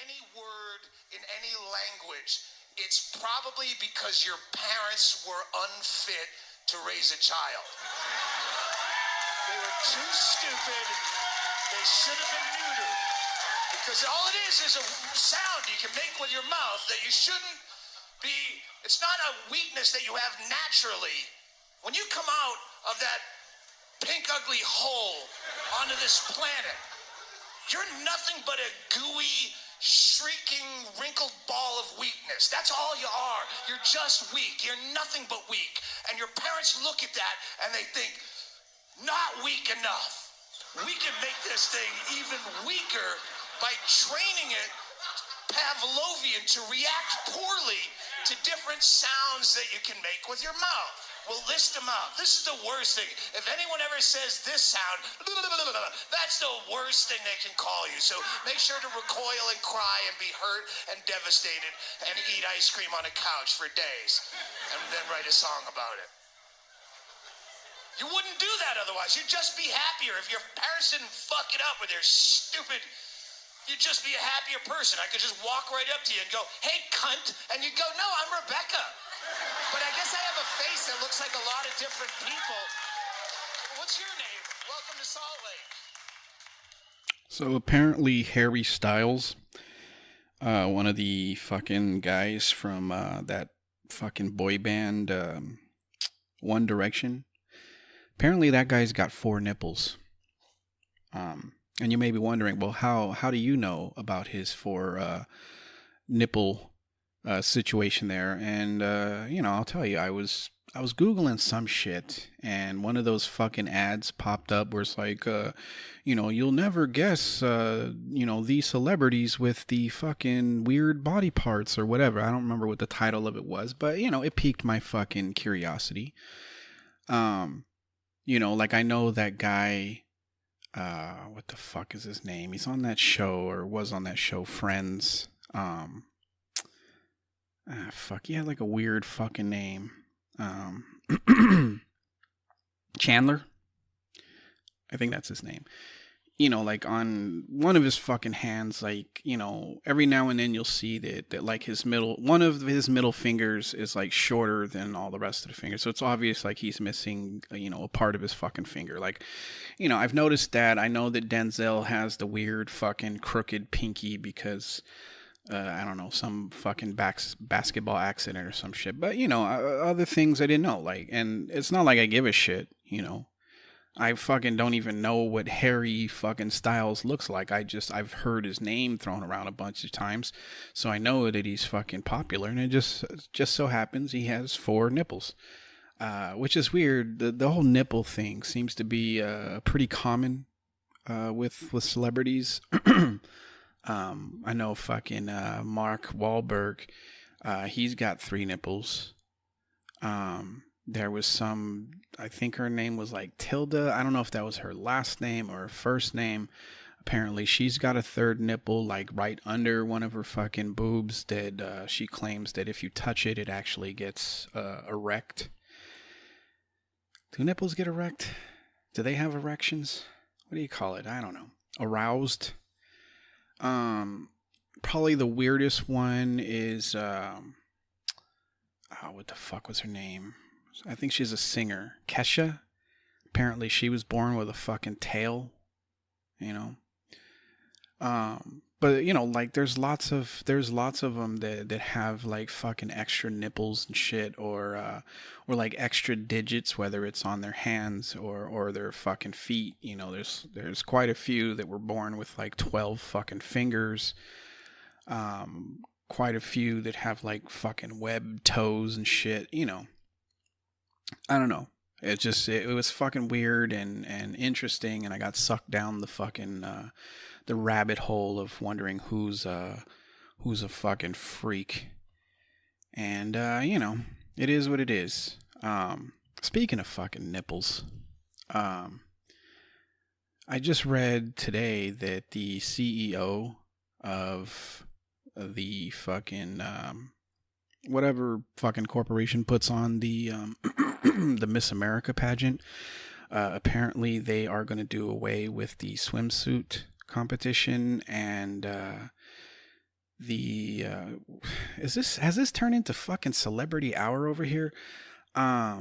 any word in any language, it's probably because your parents were unfit to raise a child. They were too stupid. They should have been neutered. Because all it is a sound you can make with your mouth that you shouldn't be. It's not a weakness that you have naturally. When you come out of that pink ugly hole onto this planet, you're nothing but a gooey, shrieking, wrinkled ball of weakness. That's all you are. You're just weak. You're nothing but weak. And your parents look at that and they think, not weak enough. We can make this thing even weaker by training it Pavlovian to react poorly to different sounds that you can make with your mouth. We'll list them out. This is the worst thing. If anyone ever says this sound, that's the worst thing they can call you. So make sure to recoil and cry and be hurt and devastated and eat ice cream on a couch for days and then write a song about it. You wouldn't do that otherwise. You'd just be happier. If your parents didn't fuck it up with their stupid, you'd just be a happier person. I could just walk right up to you and go, hey, cunt. And you'd go, no, I'm Rebecca. But I guess I have a face that looks like a lot of different people. What's your name? Welcome to Salt Lake. So apparently Harry Styles, one of the fucking guys from that fucking boy band, One Direction, apparently that guy's got 4 nipples. And you may be wondering, well, how do you know about his 4 nipple situation there? And I'll tell you, I was Googling some shit, and one of those fucking ads popped up where it's like, you'll never guess, these celebrities with the fucking weird body parts or whatever. I don't remember what the title of it was, but it piqued my fucking curiosity. Like I know that guy. What the fuck is his name? He's on that show, or was on that show, Friends. Fuck, he had like a weird fucking name. Chandler? I think that's his name. Like on one of his fucking hands, like, every now and then you'll see that like one of his middle fingers is like shorter than all the rest of the fingers. So it's obvious like he's missing, a part of his fucking finger. Like, I've noticed that. I know that Denzel has the weird fucking crooked pinky because, I don't know, some fucking basketball accident or some shit. But, other things I didn't know. Like, and it's not like I give a shit, I fucking don't even know what Harry fucking Styles looks like. I've heard his name thrown around a bunch of times, so I know that he's fucking popular, and it just so happens he has 4 nipples, which is weird. The whole nipple thing seems to be pretty common with celebrities. I know fucking Mark Wahlberg, he's got 3 nipples. There was some, I think her name was like Tilda. I don't know if that was her last name or her first name. Apparently she's got a 3rd nipple, like right under one of her fucking boobs that she claims that if you touch it, it actually gets erect. Do nipples get erect? Do they have erections? What do you call it? I don't know. Aroused? Probably the weirdest one is, what the fuck was her name? I think she's a singer. Kesha. Apparently she was born with a fucking tail. But like there's lots of them that have like fucking extra nipples and shit, or like extra digits, whether it's on their hands or their fucking feet. There's quite a few that were born with like 12 fucking fingers. Quite a few that have like fucking webbed toes and shit. I don't know. It was fucking weird and interesting, and I got sucked down the fucking the rabbit hole of wondering who's a fucking freak. And it is what it is. Speaking of fucking nipples, I just read today that the CEO of the fucking whatever fucking corporation puts on the the Miss America pageant, apparently they are going to do away with the swimsuit competition, and has this turned into fucking celebrity hour over here? I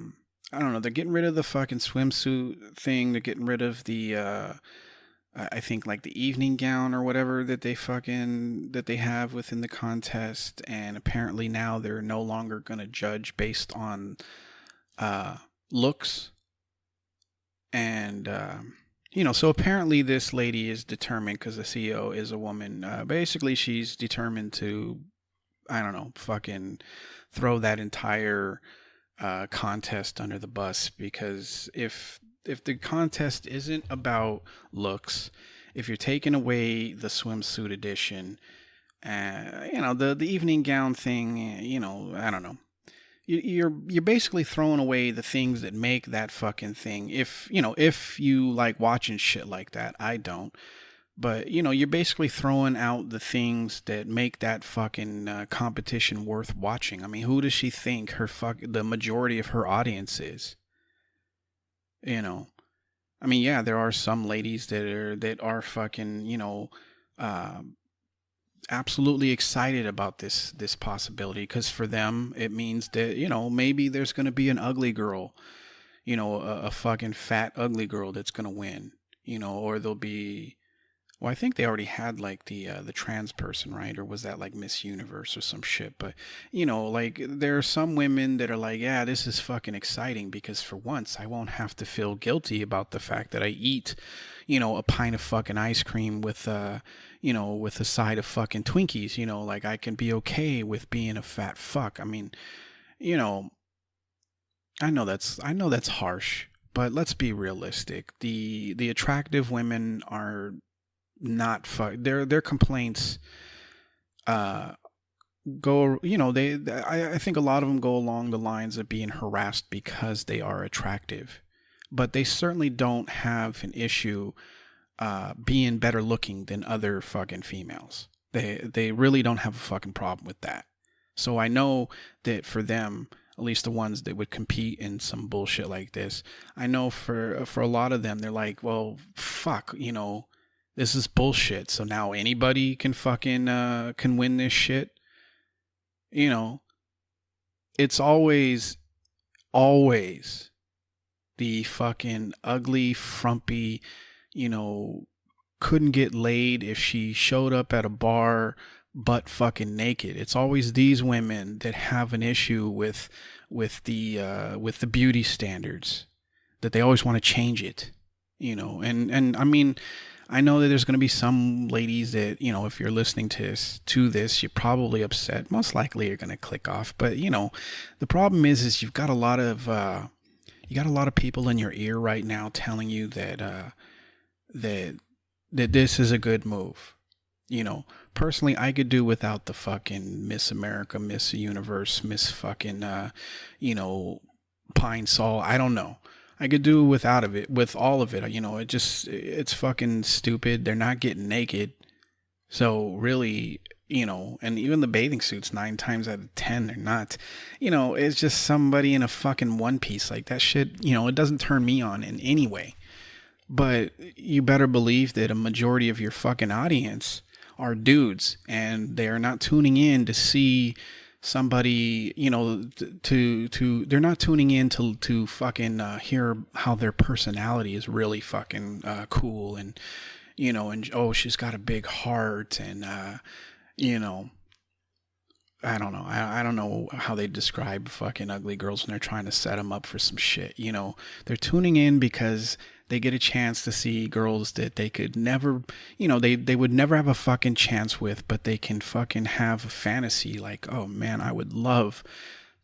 don't know. They're getting rid of the fucking swimsuit thing. They're getting rid of the I think like the evening gown or whatever that they have within the contest, and apparently now they're no longer going to judge based on looks. And so apparently this lady is determined, because the CEO is a woman. Basically, she's determined to, I don't know, fucking throw that entire contest under the bus, because if the contest isn't about looks, if you're taking away the swimsuit edition, the evening gown thing, I don't know. You're basically throwing away the things that make that fucking thing. If you like watching shit like that, I don't. But, you're basically throwing out the things that make that fucking competition worth watching. I mean, who does she think the majority of her audience is? I mean, yeah, there are some ladies that are fucking, absolutely excited about this possibility, because for them it means that maybe there's going to be an ugly girl, a fucking fat ugly girl that's going to win, or there'll be, well, I think they already had like the trans person, right? Or was that like Miss Universe or some shit? But like there are some women that are like, yeah, this is fucking exciting, because for once I won't have to feel guilty about the fact that I eat, a pint of fucking ice cream with with a side of fucking Twinkies. Like I can be okay with being a fat fuck. I mean, I know that's harsh, but let's be realistic. The attractive women are not their complaints go, I think a lot of them go along the lines of being harassed because they are attractive, but they certainly don't have an issue being better looking than other fucking females. They really don't have a fucking problem with that. So I know that for them, at least the ones that would compete in some bullshit like this, I know for a lot of them, they're like, well, fuck, this is bullshit. So now anybody can fucking can win this shit. It's always the fucking ugly, frumpy, couldn't get laid if she showed up at a bar butt fucking naked. It's always these women that have an issue with the beauty standards, that they always want to change it. And I mean, I know that there's going to be some ladies that, if you're listening to this, you're probably upset. Most likely you're going to click off. But, the problem is you've got a lot of people in your ear right now telling you that this is a good move. Personally, I could do without the fucking Miss America, Miss Universe, Miss fucking, Pine Sol. I don't know. I could do with all of it. It's fucking stupid. They're not getting naked. So really, and even the bathing suits, 9 times out of 10, they're not, it's just somebody in a fucking one piece. Like that shit, it doesn't turn me on in any way. But you better believe that a majority of your fucking audience are dudes, and they are not tuning in to see somebody, they're not tuning in to fucking hear how their personality is really fucking cool, and and oh, she's got a big heart, and I don't know. I don't know how they describe fucking ugly girls when they're trying to set them up for some shit. They're tuning in because they get a chance to see girls that they could never, they would never have a fucking chance with, but they can fucking have a fantasy like, oh man, I would love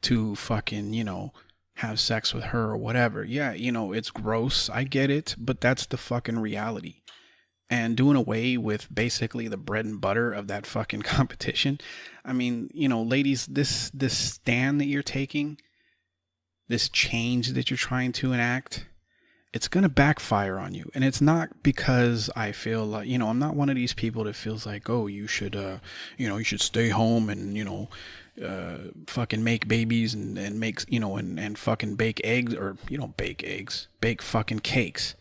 to fucking, have sex with her or whatever. Yeah, it's gross. I get it, but that's the fucking reality. And doing away with basically the bread and butter of that fucking competition. I mean, ladies, this stand that you're taking, this change that you're trying to enact, it's going to backfire on you. And it's not because I feel like, I'm not one of these people that feels like, oh, you should stay home and, fucking make babies and make, and fucking bake eggs, or, bake eggs, bake fucking cakes.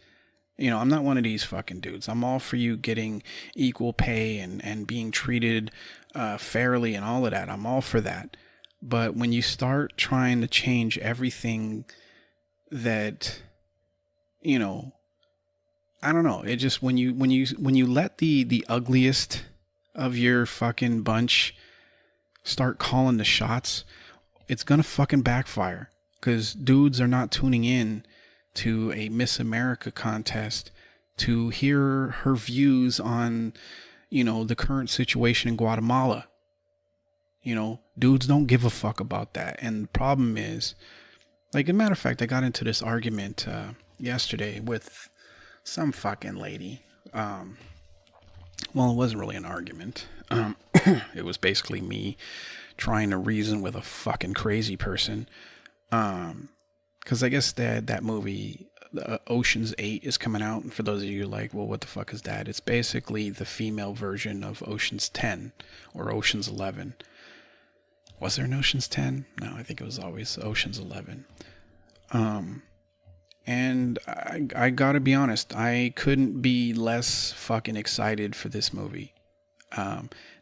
I'm not one of these fucking dudes. I'm all for you getting equal pay and being treated fairly and all of that. I'm all for that. But when you start trying to change everything that, I don't know. It just when you let the ugliest of your fucking bunch start calling the shots, it's gonna fucking backfire. Because dudes are not tuning in to a Miss America contest to hear her views on, the current situation in Guatemala. Dudes don't give a fuck about that. And the problem is, like, as a matter of fact, I got into this argument yesterday with some fucking lady. Well, it wasn't really an argument. It was basically me trying to reason with a fucking crazy person. Because I guess that movie, Ocean's 8, is coming out. And for those of you like, well, what the fuck is that? It's basically the female version of Ocean's 10 or Ocean's 11. Was there an Ocean's 10? No, I think it was always Ocean's 11. And I gotta be honest, I couldn't be less fucking excited for this movie.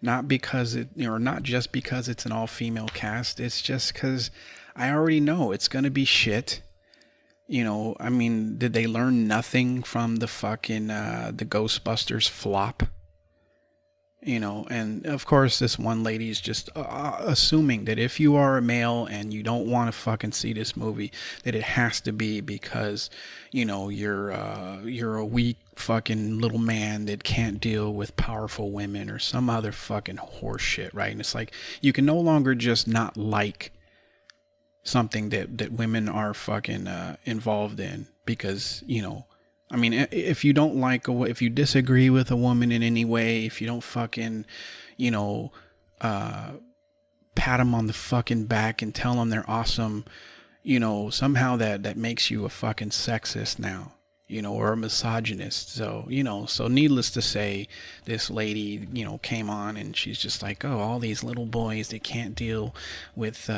Not because not just because it's an all-female cast. It's just because I already know it's gonna be shit. I mean, did they learn nothing from the fucking the Ghostbusters flop? And of course this one lady's just assuming that if you are a male and you don't want to fucking see this movie, that it has to be because, you're a weak fucking little man that can't deal with powerful women or some other fucking horse shit, right? And it's like, you can no longer just not like something that women are fucking involved in because, I mean, if you don't like, if you disagree with a woman in any way, if you don't fucking, pat them on the fucking back and tell them they're awesome, somehow that makes you a fucking sexist now, or a misogynist. So, so needless to say, this lady, came on and she's just like, oh, all these little boys, they can't deal with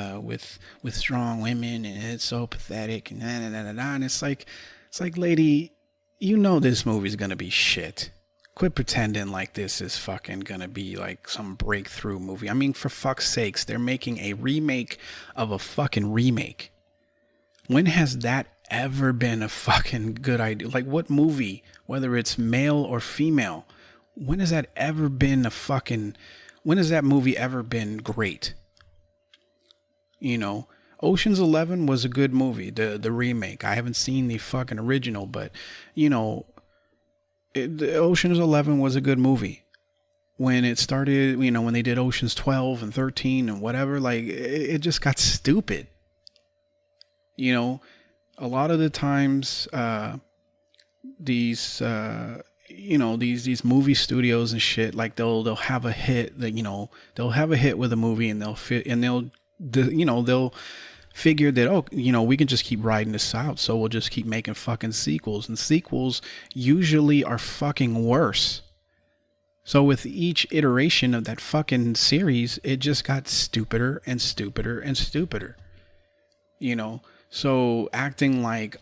strong women and it's so pathetic and and it's like, lady, this movie's gonna be shit. Quit pretending like this is fucking gonna be like some breakthrough movie. I mean, for fuck's sakes, they're making a remake of a fucking remake. When has that ever been a fucking good idea? Like, what movie, whether it's male or female, when has that movie ever been great? Ocean's 11 was a good movie, the remake. I haven't seen the fucking original, but, the Ocean's 11 was a good movie. When it started, when they did Ocean's 12 and 13 and whatever, like, it just got stupid. A lot of the times, these movie studios and shit, like they'll have a hit that, they'll have a hit with a movie and they'll figure that, we can just keep riding this out, so we'll just keep making fucking sequels. And sequels usually are fucking worse. So with each iteration of that fucking series, it just got stupider and stupider and stupider. So acting like,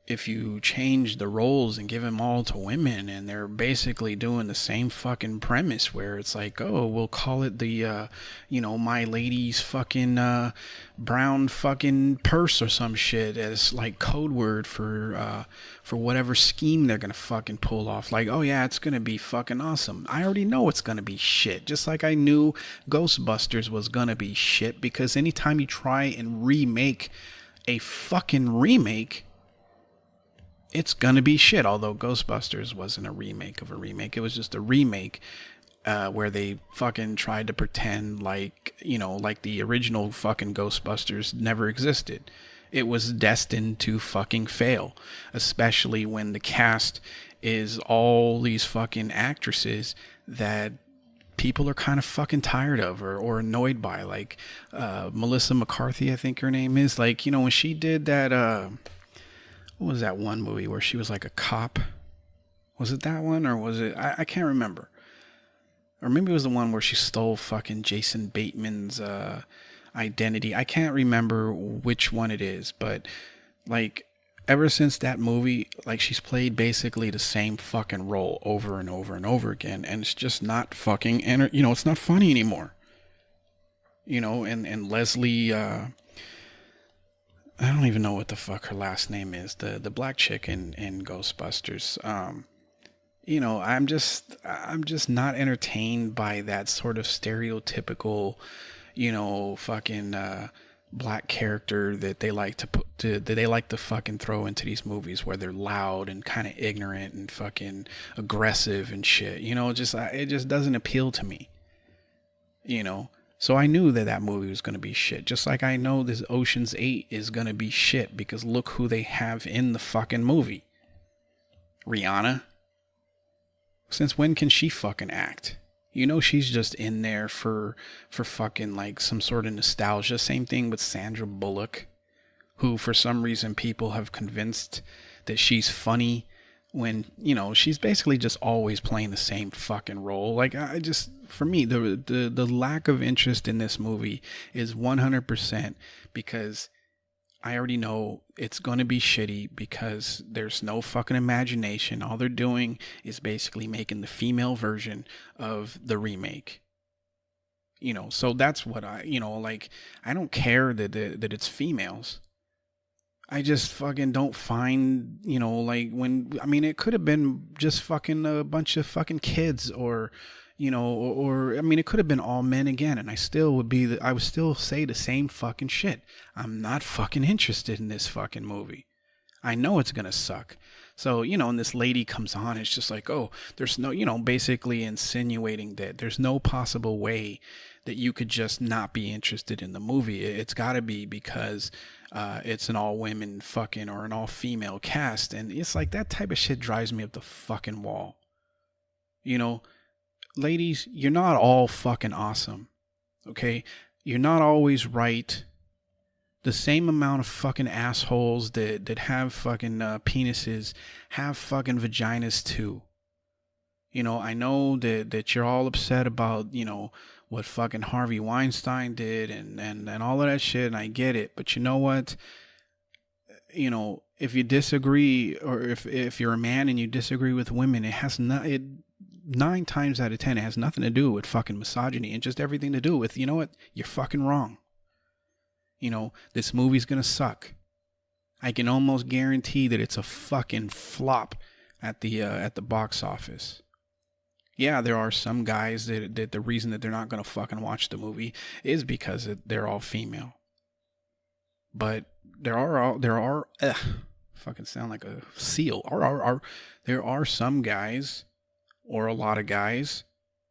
if you change the roles and give them all to women, and they're basically doing the same fucking premise where it's like, oh, we'll call it the, my lady's fucking brown fucking purse or some shit as like code word for whatever scheme they're gonna fucking pull off. Like, oh yeah, it's gonna be fucking awesome. I already know it's gonna be shit. Just like I knew Ghostbusters was gonna be shit, because anytime you try and remake a fucking remake, it's gonna be shit. Although Ghostbusters wasn't a remake of a remake. It was just a remake where they fucking tried to pretend like, like the original fucking Ghostbusters never existed. It was destined to fucking fail. Especially when the cast is all these fucking actresses that people are kind of fucking tired of or annoyed by. Like Melissa McCarthy, I think her name is. Like, when she did that... what was that one movie where she was like a cop? Was it that one, or was it... I can't remember. Or maybe it was the one where she stole fucking Jason Bateman's identity. I can't remember which one it is, but like ever since that movie, like, she's played basically the same fucking role over and over and over again, and it's just not fucking, it's not funny anymore. And Leslie, I don't even know what the fuck her last name is, the black chick in Ghostbusters. I'm just not entertained by that sort of stereotypical, fucking black character that they like to fucking throw into these movies, where they're loud and kind of ignorant and fucking aggressive and shit. It just doesn't appeal to me. So I knew that movie was going to be shit. Just like I know this Ocean's 8 is going to be shit, because look who they have in the fucking movie. Rihanna. Since when can she fucking act? She's just in there for fucking like some sort of nostalgia. Same thing with Sandra Bullock, who for some reason people have convinced that she's funny when, she's basically just always playing the same fucking role. Like, for me, the lack of interest in this movie is 100% because I already know it's going to be shitty, because there's no fucking imagination. All they're doing is basically making the female version of the remake. So that's what I don't care that it's females. I just fucking don't find, it could have been just fucking a bunch of fucking kids, or it could have been all men again, and I would still say the same fucking shit. I'm not fucking interested in this fucking movie. I know it's gonna suck. So, and this lady comes on, it's just like, oh, there's no, basically insinuating that there's no possible way that you could just not be interested in the movie. It's gotta be because it's an all women fucking, or an all female cast. And it's like, that type of shit drives me up the fucking wall. Ladies, you're not all fucking awesome. Okay? You're not always right. The same amount of fucking assholes that have fucking penises have fucking vaginas too. I know that you're all upset about, what fucking Harvey Weinstein did and all of that shit, and I get it. But you know what? If you disagree, or if you're a man and you disagree with women, it has not, 9 times out of 10, it has nothing to do with fucking misogyny, and just everything to do with, what? You're fucking wrong. This movie's gonna suck. I can almost guarantee that it's a fucking flop at the box office. Yeah, there are some guys that the reason that they're not gonna fucking watch the movie is because they're all female. But there are fucking sound like a seal. There are some guys, or a lot of guys,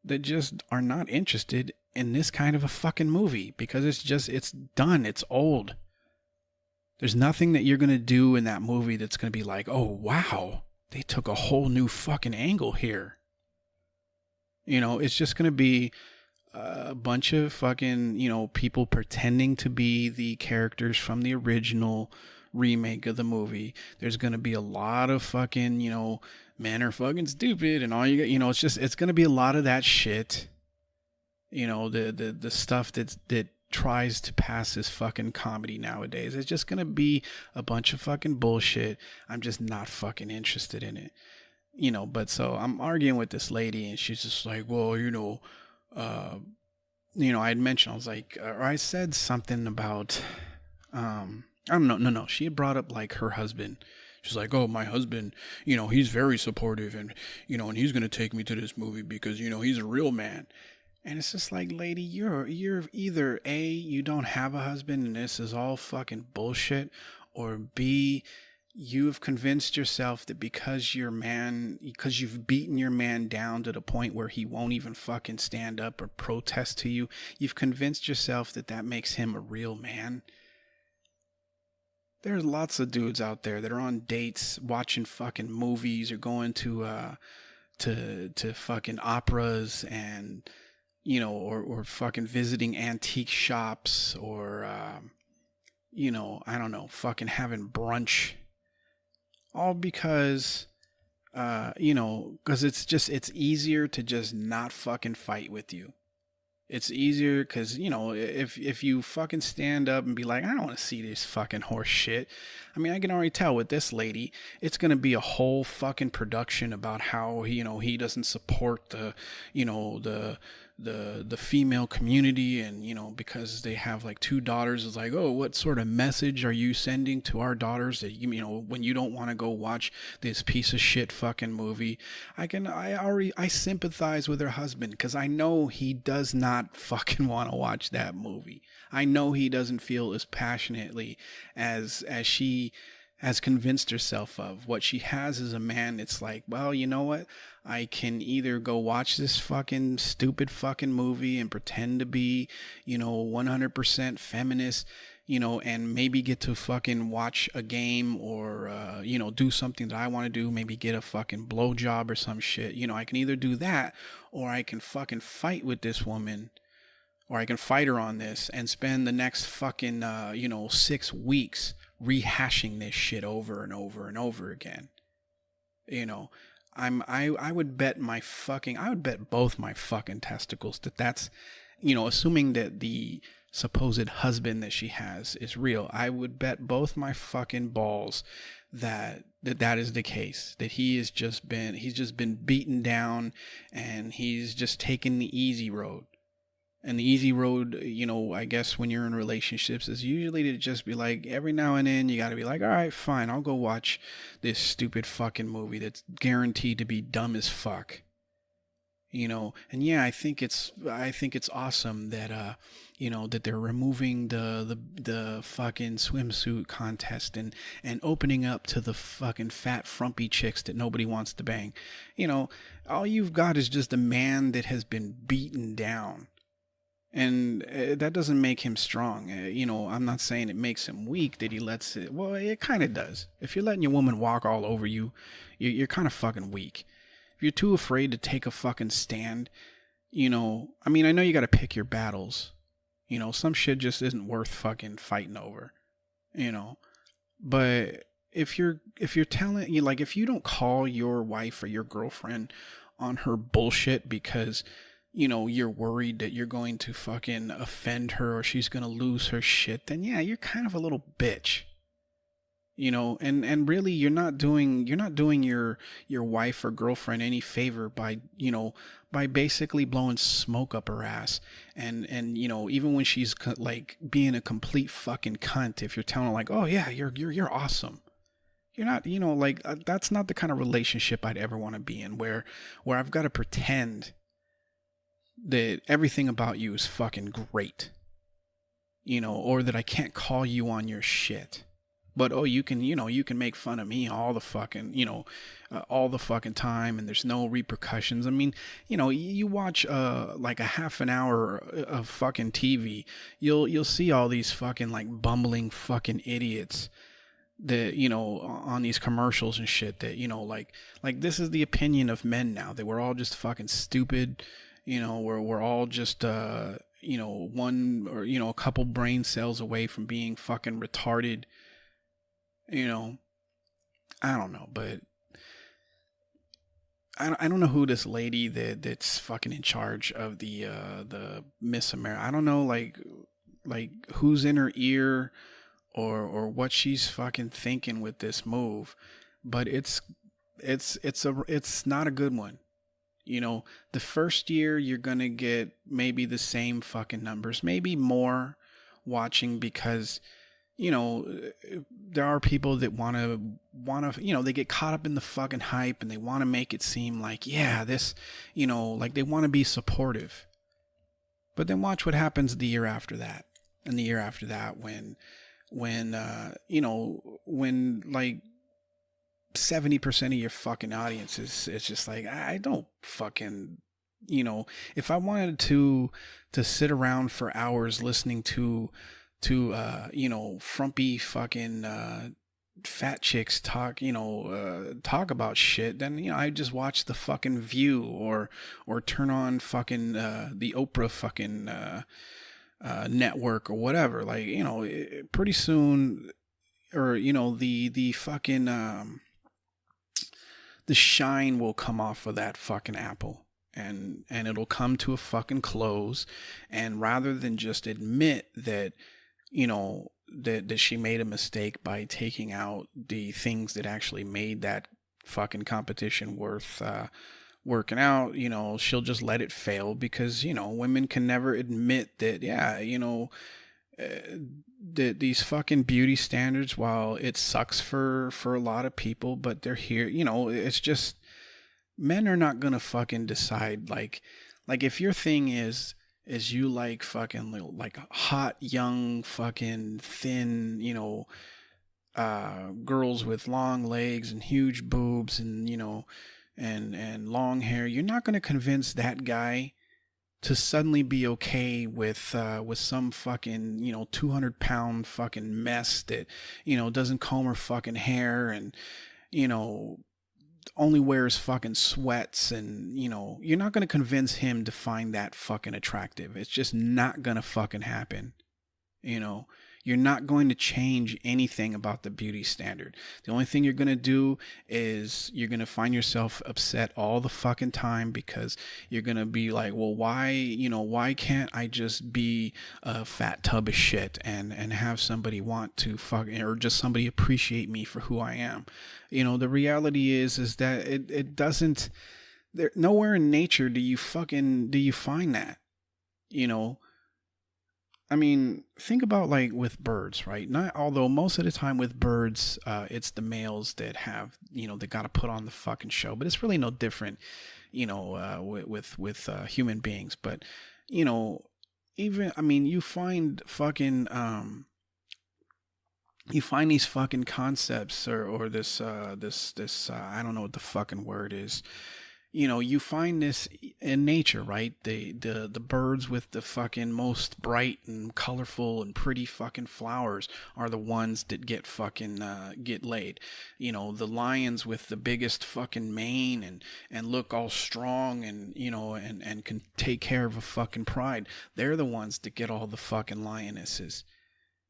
that just are not interested in this kind of a fucking movie, because it's done. It's old. There's nothing that you're going to do in that movie that's going to be like, oh, wow, they took a whole new fucking angle here. It's just going to be a bunch of fucking, people pretending to be the characters from the original remake of the movie. There's going to be a lot of fucking, men are fucking stupid and all you got, it's going to be a lot of that shit. The stuff that tries to pass as fucking comedy nowadays. It's just going to be a bunch of fucking bullshit. I'm just not fucking interested in it. But so I'm arguing with this lady, and she's just like, well, I had mentioned, I was like, or I said something about, I don't know. No. She had brought up like her husband. She's like, oh, my husband, he's very supportive, and, and he's going to take me to this movie because, he's a real man. And it's just like, lady, you're either A, you don't have a husband and this is all fucking bullshit, or B, you've convinced yourself that because you've beaten your man down to the point where he won't even fucking stand up or protest to you, you've convinced yourself that makes him a real man. There's lots of dudes out there that are on dates, watching fucking movies, or going to fucking operas, and or fucking visiting antique shops, or I don't know, fucking having brunch, all because because it's easier to just not fucking fight with you. It's easier because, if you fucking stand up and be like, I don't want to see this fucking horse shit. I mean, I can already tell with this lady, it's going to be a whole fucking production about how, he doesn't support the female community, and because they have like two daughters, it's like, oh, what sort of message are you sending to our daughters that when you don't want to go watch this piece of shit fucking movie. I sympathize with her husband because I know he does not fucking want to watch that movie. I know he doesn't feel as passionately as she has convinced herself of. What she has is a man that's like, well, you know what? I can either go watch this fucking stupid fucking movie and pretend to be, 100% feminist, and maybe get to fucking watch a game or, do something that I want to do, maybe get a fucking blowjob or some shit. I can either do that, or I can fucking fight with this woman, or I can fight her on this and spend the next fucking, 6 weeks rehashing this shit over and over and over again. I would bet both my fucking testicles that's, assuming that the supposed husband that she has is real. I would bet both my fucking balls that is the case, that he's just been beaten down and he's just taken the easy road. And the easy road, I guess when you're in relationships, is usually to just be like, every now and then you got to be like, all right, fine, I'll go watch this stupid fucking movie that's guaranteed to be dumb as fuck. And yeah, I think it's awesome that that they're removing the fucking swimsuit contest and opening up to the fucking fat frumpy chicks that nobody wants to bang. All you've got is just a man that has been beaten down. And that doesn't make him strong. I'm not saying it makes him weak that he lets it. Well, it kind of does. If you're letting your woman walk all over you, you're kind of fucking weak. If you're too afraid to take a fucking stand, I mean, I know you got to pick your battles. Some shit just isn't worth fucking fighting over. But if you're telling you, like, if you don't call your wife or your girlfriend on her bullshit because you're worried that you're going to fucking offend her or she's going to lose her shit, then yeah, you're kind of a little bitch. And really you're not doing your wife or girlfriend any favor by basically blowing smoke up her ass. And even when she's like being a complete fucking cunt, if you're telling her like, oh yeah, you're awesome. You're not, that's not the kind of relationship I'd ever want to be in, where I've got to pretend that everything about you is fucking great, or that I can't call you on your shit, but you can make fun of me all the fucking time, and there's no repercussions. I mean, you watch like a half an hour of fucking TV, you'll see all these fucking like bumbling fucking idiots that on these commercials and shit that like this is the opinion of men now, that we're all just fucking stupid. We're all just, one or, a couple brain cells away from being fucking retarded. I don't know, but I don't know who this lady that's fucking in charge of the Miss America. I don't know, like who's in her ear or what she's fucking thinking with this move, but it's not a good one. The first year you're going to get maybe the same fucking numbers, maybe more watching, because, there are people that want to, they get caught up in the fucking hype and they want to make it seem like, yeah, this, like they want to be supportive. But then watch what happens the year after that. And the year after that, when like 70% of your fucking audience is just like, I don't fucking, if I wanted to sit around for hours listening to frumpy fucking fat chicks talk about shit, then I just watch the fucking View or turn on fucking the Oprah fucking network or whatever. Like, pretty soon, or the fucking the shine will come off of that fucking apple, and it'll come to a fucking close. And rather than just admit that, you know, that she made a mistake by taking out the things that actually made that fucking competition worth working out, you know, she'll just let it fail, because, you know, women can never admit that, yeah, you know, these fucking beauty standards, while it sucks for a lot of people, but they're here, you know. It's just, men are not gonna fucking decide, like if your thing is you like fucking little, like hot young fucking thin, you know, girls with long legs and huge boobs and, you know, and long hair, you're not gonna convince that guy to suddenly be okay with some fucking, you know, 200-pound fucking mess that, you know, doesn't comb her fucking hair and, you know, only wears fucking sweats. And, you know, you're not going to convince him to find that fucking attractive. It's just not going to fucking happen. You know, you're not going to change anything about the beauty standard. The only thing you're going to do is you're going to find yourself upset all the fucking time, because you're going to be like, well, why, you know, why can't I just be a fat tub of shit and have somebody want to fucking, or just somebody appreciate me for who I am? You know, the reality is that it doesn't, there, nowhere in nature do you find that, you know. I mean, think about like with birds, right? Not, although most of the time with birds, it's the males that have, you know, they got to put on the fucking show. But it's really no different, you know, with human beings. But, you know, even, I mean, you find fucking you find these fucking concepts, or this I don't know what the fucking word is. You know, you find this in nature, right? The birds with the fucking most bright and colorful and pretty fucking flowers are the ones that get fucking get laid. You know, the lions with the biggest fucking mane and look all strong and, you know, and can take care of a fucking pride, they're the ones that get all the fucking lionesses.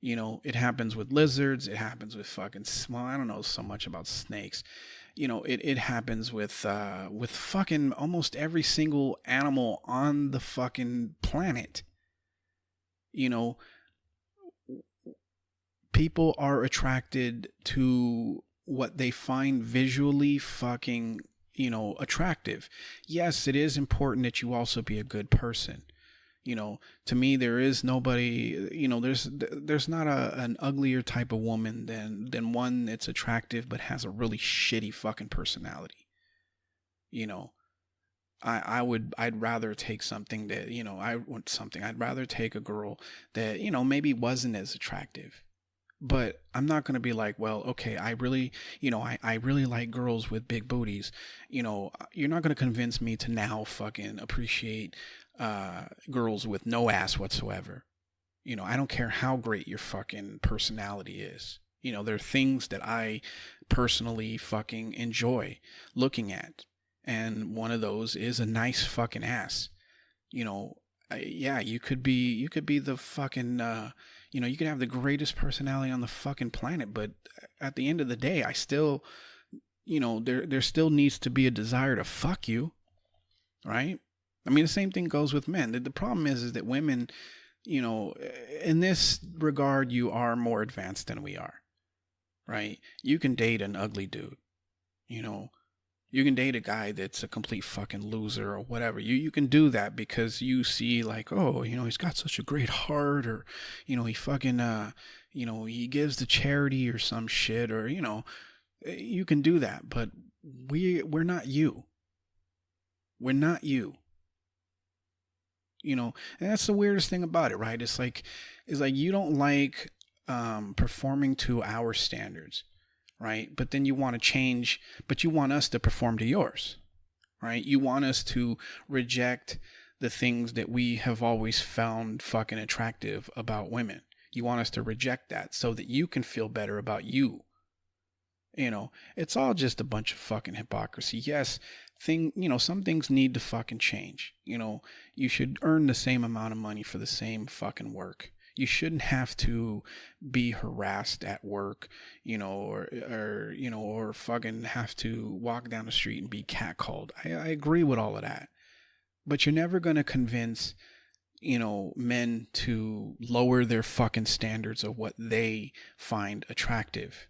You know, it happens with lizards. It happens with fucking, well, I don't know so much about snakes. You know, it happens with fucking almost every single animal on the fucking planet. You know, people are attracted to what they find visually fucking, you know, attractive. Yes, it is important that you also be a good person. You know, to me, there is nobody, you know, there's not an uglier type of woman than one that's attractive but has a really shitty fucking personality. You know, I'd rather take something that, you know, I'd rather take a girl that, you know, maybe wasn't as attractive. But I'm not going to be like, well, okay, I really, you know, I really like girls with big booties. You know, you're not going to convince me to now fucking appreciate girls with no ass whatsoever. You know, I don't care how great your fucking personality is. You know, there are things that I personally fucking enjoy looking at. And one of those is a nice fucking ass. You know, yeah, you could be the fucking, you know, you could have the greatest personality on the fucking planet, but at the end of the day, I still, you know, there still needs to be a desire to fuck you, right? I mean, the same thing goes with men. The problem is that women, you know, in this regard, you are more advanced than we are, right? You can date an ugly dude, you know. You can date a guy that's a complete fucking loser or whatever. You can do that because you see like, oh, you know, he's got such a great heart, or, you know, he fucking, you know, he gives to charity or some shit, or, you know, you can do that. But we're not you. We're not you. You know, and that's the weirdest thing about it, right? It's like you don't like performing to our standards, right? But then you want to change, but you want us to perform to yours, right? You want us to reject the things that we have always found fucking attractive about women. You want us to reject that so that you can feel better about you. You know, it's all just a bunch of fucking hypocrisy. Yes, you know, some things need to fucking change. You know, you should earn the same amount of money for the same fucking work. You shouldn't have to be harassed at work, you know, or you know, or fucking have to walk down the street and be catcalled. I agree with all of that. but you're never going to convince, men to lower their fucking standards of what they find attractive.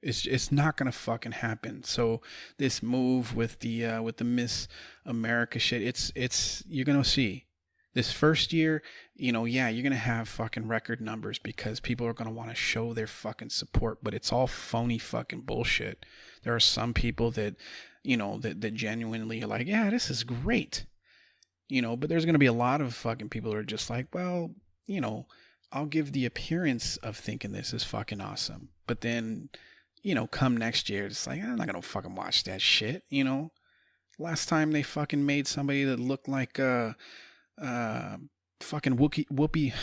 It's not gonna fucking happen. So this move with the Miss America shit, it's you're gonna see this first year, yeah, you're gonna have fucking record numbers because people are gonna want to show their fucking support, but it's all phony fucking bullshit. There are some people that, that genuinely are like, yeah, this is great, but there's gonna be a lot of fucking people who are just like, well, I'll give the appearance of thinking this is fucking awesome, but then, come next year, it's like, I'm not gonna fucking watch that shit, Last time they fucking made somebody that looked like fucking Whoopi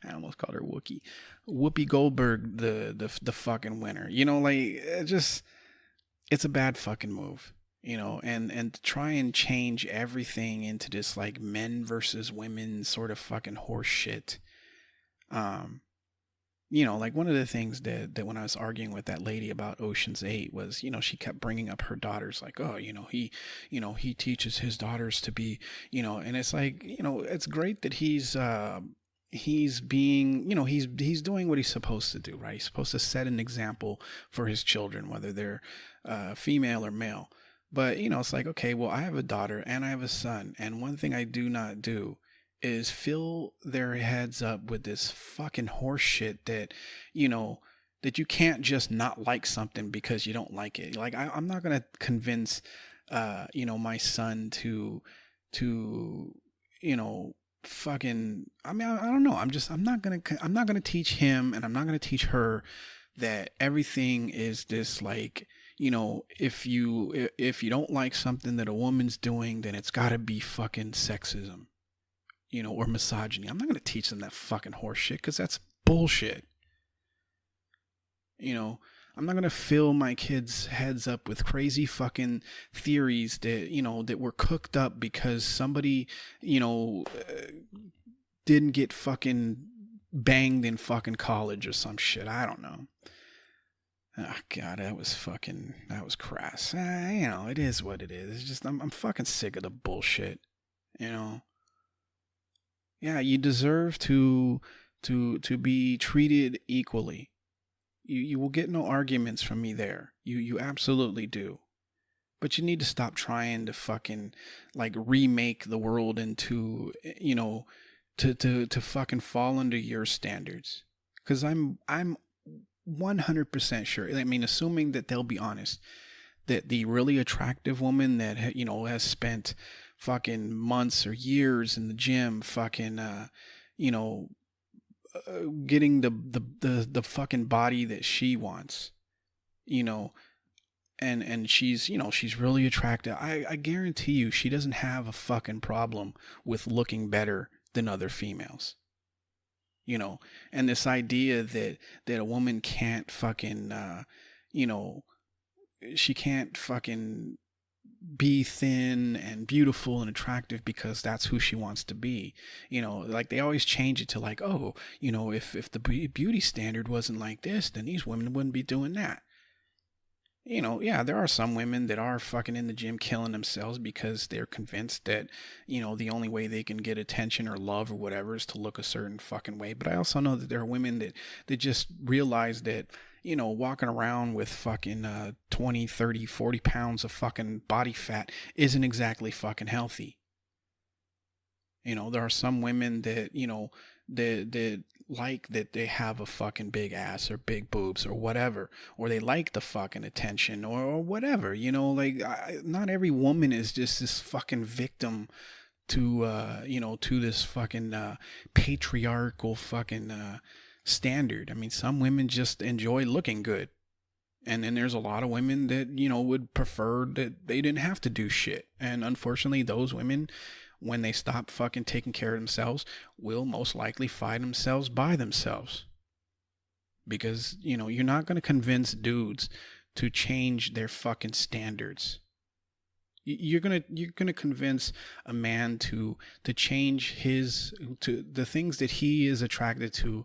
I almost called her Whoopi Goldberg, the fucking winner. It's a bad fucking move. And to try and change everything into this like men versus women sort of fucking horse shit. Like one of the things that when I was arguing with that lady about Ocean's 8 was, she kept bringing up her daughters like, oh, he teaches his daughters to be, and it's like, it's great that he's being, he's doing what he's supposed to do, right? He's supposed to set an example for his children, whether they're female or male. But, it's like, okay, well, I have a daughter and I have a son. And one thing I do not do is fill their heads up with this fucking horse shit that, that you can't just not like something because you don't like it. Like, I'm not going to convince, my son to, fucking, I mean, I don't know. I'm not going to teach him and I'm not going to teach her that everything is this like, if you don't like something that a woman's doing, then it's gotta be fucking sexism, or misogyny. I'm not going to teach them that fucking horse shit because that's bullshit. I'm not going to fill my kids' heads up with crazy fucking theories that, that were cooked up because somebody, didn't get fucking banged in fucking college or some shit. I don't know. Oh, God, that was crass. It is what it is. It's just, I'm fucking sick of the bullshit, Yeah, you deserve to be treated equally. You will get no arguments from me there. You absolutely do. But you need to stop trying to fucking like remake the world into, to fucking fall under your standards. Cause I'm 100% sure. I mean, assuming that they'll be honest, that the really attractive woman that, has spent fucking months or years in the gym, fucking, getting the fucking body that she wants, and she's, she's really attractive. I guarantee you she doesn't have a fucking problem with looking better than other females. And this idea that a woman can't fucking, she can't fucking be thin and beautiful and attractive because that's who she wants to be. Like they always change it to like, oh, if the beauty standard wasn't like this, then these women wouldn't be doing that. Yeah, there are some women that are fucking in the gym killing themselves because they're convinced that, the only way they can get attention or love or whatever is to look a certain fucking way. But I also know that there are women that just realize that, walking around with fucking 20, 30, 40 pounds of fucking body fat isn't exactly fucking healthy. There are some women that, that like that they have a fucking big ass or big boobs or whatever, or they like the fucking attention or whatever, not every woman is just this fucking victim to, to this fucking patriarchal fucking standard. I mean, some women just enjoy looking good. And then there's a lot of women that, would prefer that they didn't have to do shit. And unfortunately, those women, when they stop fucking taking care of themselves, will most likely find themselves by themselves. Because, you're not going to convince dudes to change their fucking standards. You're gonna convince a man to change to the things that he is attracted to.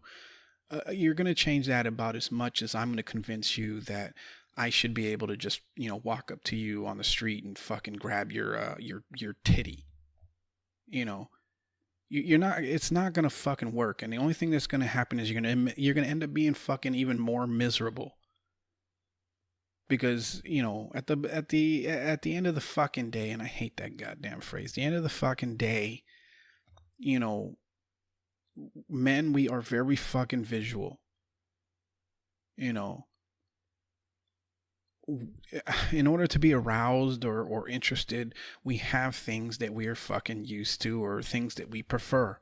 You're gonna change that about as much as I'm gonna convince you that I should be able to just, walk up to you on the street and fucking grab your titty. You're not, it's not going to fucking work. And the only thing that's going to happen is you're going to end up being fucking even more miserable. Because, at the end of the fucking day, and I hate that goddamn phrase, the end of the fucking day, men, we are very fucking visual. In order to be aroused or interested, we have things that we are fucking used to or things that we prefer.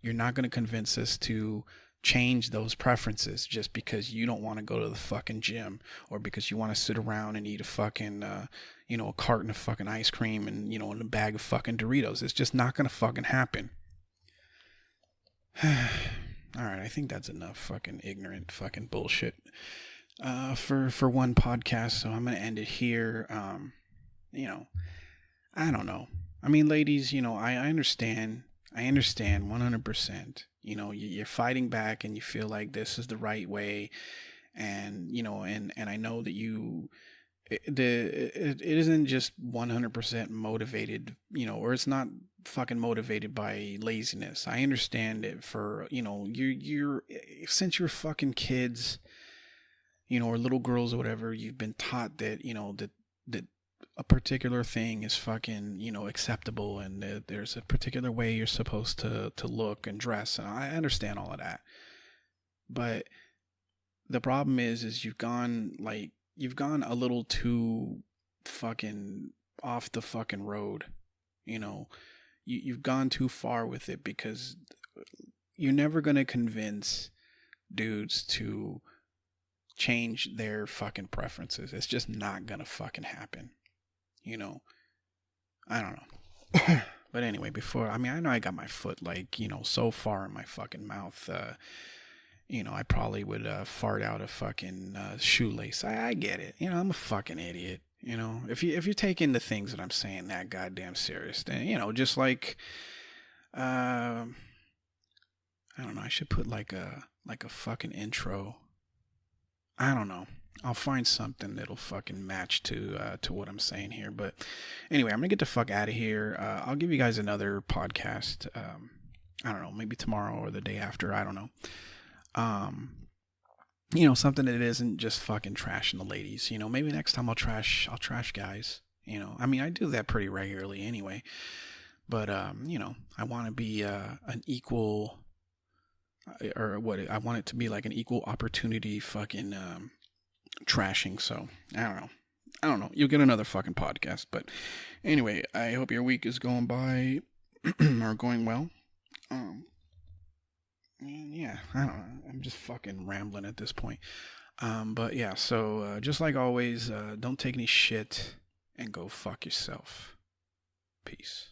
You're not going to convince us to change those preferences just because you don't want to go to the fucking gym or because you want to sit around and eat a fucking, a carton of fucking ice cream and, and a bag of fucking Doritos. It's just not going to fucking happen. All right. I think that's enough fucking ignorant fucking bullshit. For one podcast, so I'm gonna end it here. I don't know. I mean, ladies, I understand 100%. You're fighting back, and you feel like this is the right way, and and I know that it isn't just 100% motivated, or it's not fucking motivated by laziness. I understand it for you're since you're fucking kids. Or little girls or whatever, you've been taught that, that a particular thing is fucking, acceptable and that there's a particular way you're supposed to look and dress. And I understand all of that. But the problem is you've gone a little too fucking off the fucking road. You've gone too far with it because you're never going to convince dudes to change their fucking preferences. It's just not gonna fucking happen. I don't know. But anyway, I know I got my foot so far in my fucking mouth, I probably would fart out a fucking shoelace. I get it. I'm a fucking idiot. If you're taking the things that I'm saying that goddamn serious, then just like I don't know, I should put like a fucking intro. I don't know. I'll find something that'll fucking match to what I'm saying here. But anyway, I'm gonna get the fuck out of here. I'll give you guys another podcast. I don't know, maybe tomorrow or the day after. I don't know. Something that isn't just fucking trashing the ladies. Maybe next time I'll trash guys. I do that pretty regularly anyway. But I want to be an equal. Or what I want it to be like an equal opportunity fucking trashing. So I don't know. You'll get another fucking podcast. But anyway, I hope your week is going by or going well. Yeah, I don't know. I'm just fucking rambling at this point. But yeah, so just like always, don't take any shit and go fuck yourself. Peace.